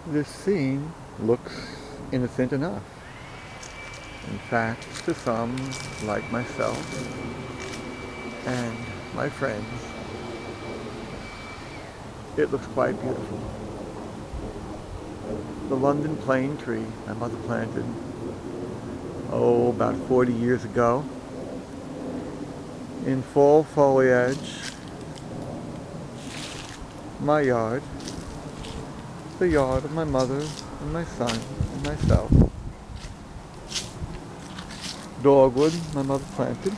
This scene looks innocent enough. In fact, to some, like myself and my friends, it looks quite beautiful. The London plane tree my mother planted, about 40 years ago, in full foliage, my yard, the yard of my mother and my son and myself. Dogwood my mother planted.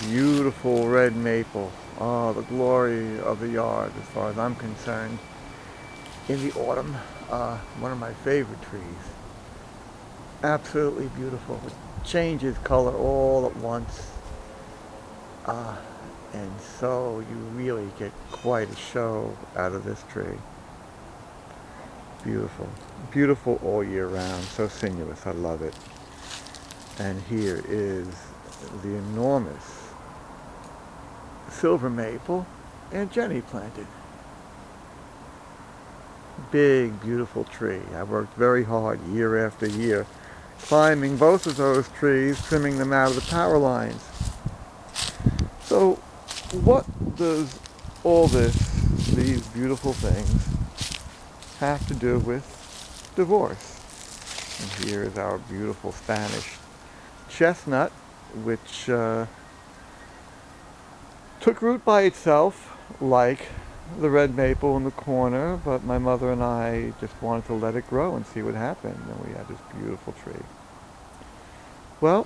Beautiful red maple. Oh, the glory of the yard as far as I'm concerned. In the autumn, one of my favorite trees. Absolutely beautiful. It changes color all at once. And so you really get quite a show out of this tree. Beautiful. Beautiful all year round. So sinuous. I love it. And here is the enormous silver maple Aunt Jenny planted. Big, beautiful tree. I worked very hard year after year climbing both of those trees, trimming them out of the power lines. So what does all this, these beautiful things, have to do with divorce? And here is our beautiful Spanish chestnut, which took root by itself, like the red maple in the corner, but my mother and I just wanted to let it grow and see what happened, and we had this beautiful tree. Well,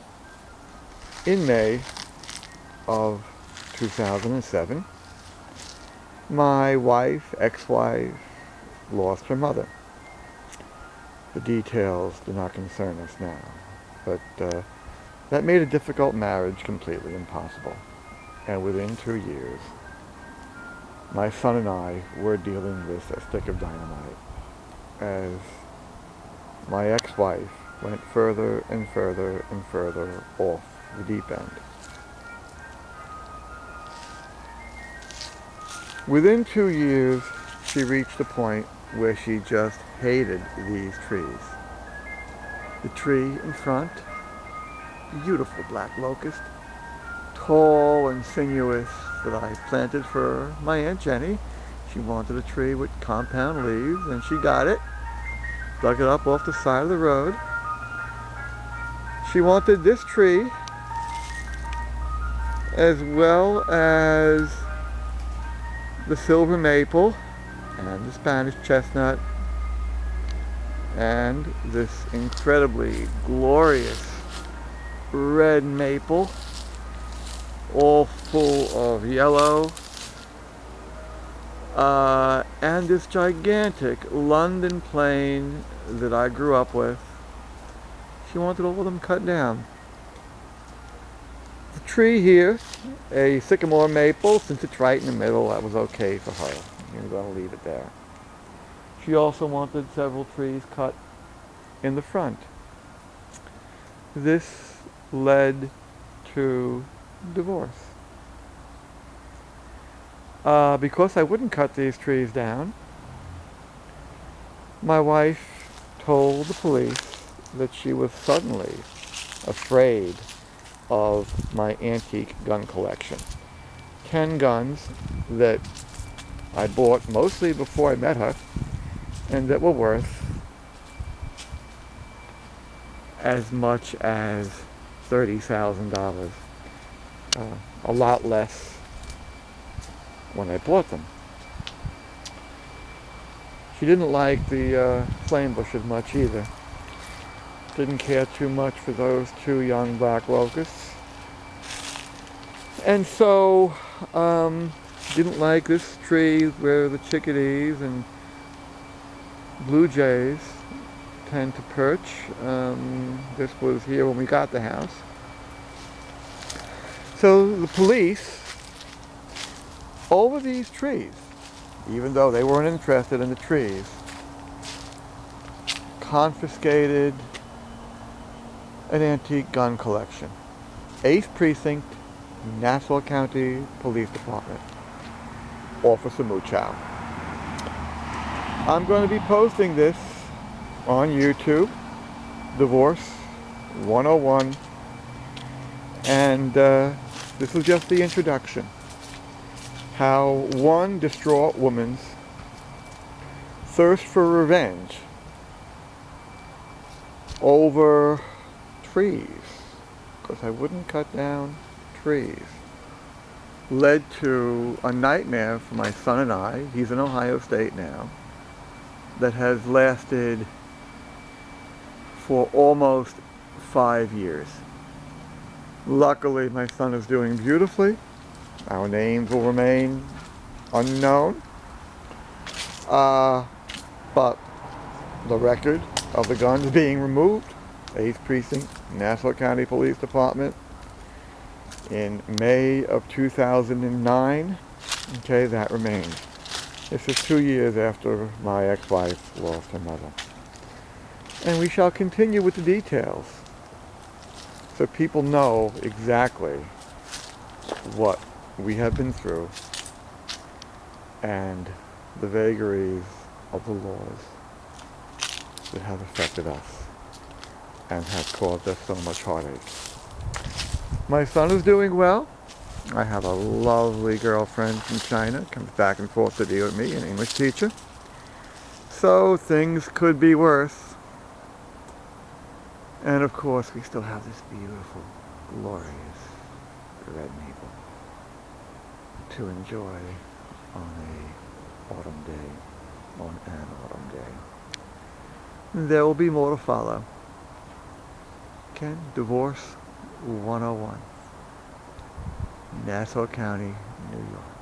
in May of 2007, my wife, ex-wife, lost her mother. The details do not concern us now, but that made a difficult marriage completely impossible. And within 2 years, my son and I were dealing with a stick of dynamite as my ex-wife went further and further and further off the deep end. Within 2 years, she reached a point where she just hated these trees. The tree in front, beautiful black locust, tall and sinuous, that I planted for my Aunt Jenny. She wanted a tree with compound leaves, and she got it. Dug it up off the side of the road. She wanted this tree, as well as the silver maple, and the Spanish chestnut, and this incredibly glorious red maple, all full of yellow, and this gigantic London plane that I grew up with. She wanted all of them cut down. The tree here, a sycamore maple, since it's right in the middle, that was okay for her. I'm going to leave it there. She also wanted several trees cut in the front. This led to divorce. Because I wouldn't cut these trees down, my wife told the police that she was suddenly afraid of my antique gun collection. 10 guns that I bought mostly before I met her, and that were worth as much as $30,000. A lot less when I bought them. She didn't like the flame bushes much either. Didn't care too much for those 2 young black locusts. And so, didn't like this tree where the chickadees and blue jays tend to perch. This was here when we got the house. So the police, over these trees, even though they weren't interested in the trees, confiscated an antique gun collection. 8th Precinct, Nassau County Police Department. Officer Muchow. I'm going to be posting this on YouTube, Divorce 101, and this is just the introduction. How one distraught woman's thirst for revenge over trees, because I wouldn't cut down trees, led to a nightmare for my son and I. He's in Ohio State now, that has lasted for almost 5 years. Luckily, my son is doing beautifully. Our names will remain unknown. But the record of the guns being removed, 8th Precinct, Nassau County Police Department, in May of 2009, okay, that remains. This is 2 years after my ex-wife lost her mother. And we shall continue with the details, so people know exactly what we have been through and the vagaries of the laws that have affected us and have caused us so much heartache. My son is doing well. I have a lovely girlfriend from China, comes back and forth to be with me, an English teacher. So things could be worse. And of course, we still have this beautiful, glorious red maple to enjoy on an autumn day. There will be more to follow. Ken, Divorce 101, Nassau County, New York.